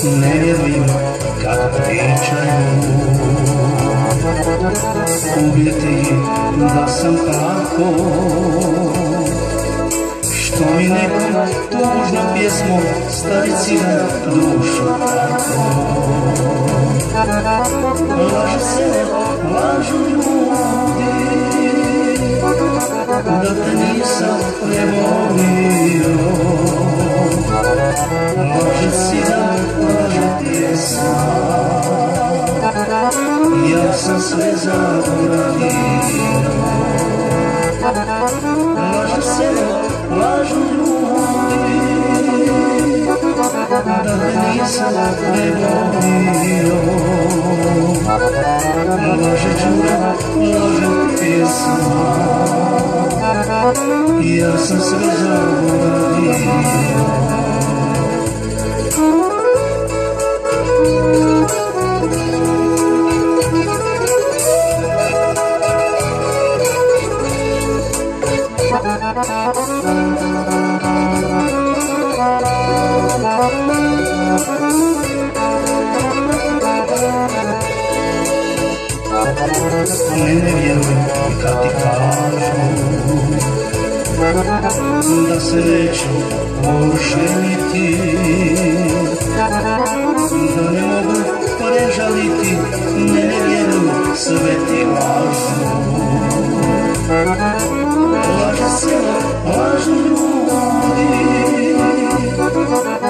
Ne vjerujem kad pričaju u biti da sam tako, što mi nekom tužnom pjesmom staricina dušu tako. Laže se, lažu ljudi, da te nisam prevolio. Laže si da laže pjesma, ja sam sve zaboravio. Laže se, lažu ljudi, da te nisam prevolio. Laže čura, laže pjesma, ja sam sve zaboravio. Ne vjerujem kad ti kažu da se neću oženiti, da ne mogu prežaliti, ne vjerujem, sve ti lažu. Laže se, lažu ljudi,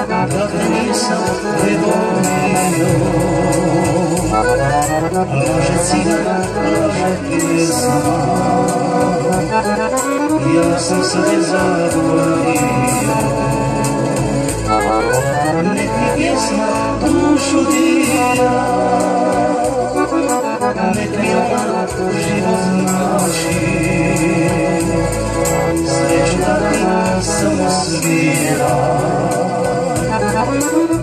da te nisam prevolio. Laže cigan, laže pjesma, ja sam sve zaboravio. Nek mi pjesma dušu dira, nek mi ona život znači. Sreću da ti samo svira,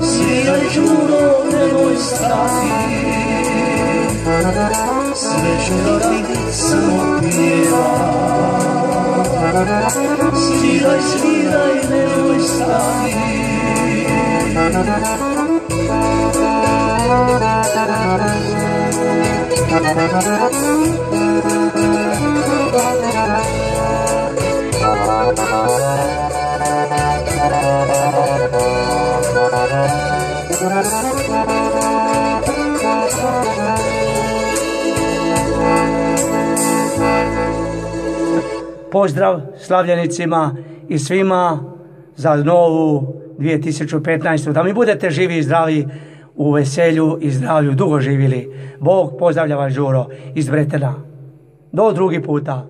sviraj Đuro, nemoj stati. Sreću da ti samo pjeva, sviraj, sviraj, nemoj stati. Pozdrav slavljenicima i svima za novu 2015. Da mi budete živi i zdravi, u veselju i zdravlju dugo živjeli. Bog pozdravlja vas, Đuro iz Bretena. Do drugi puta.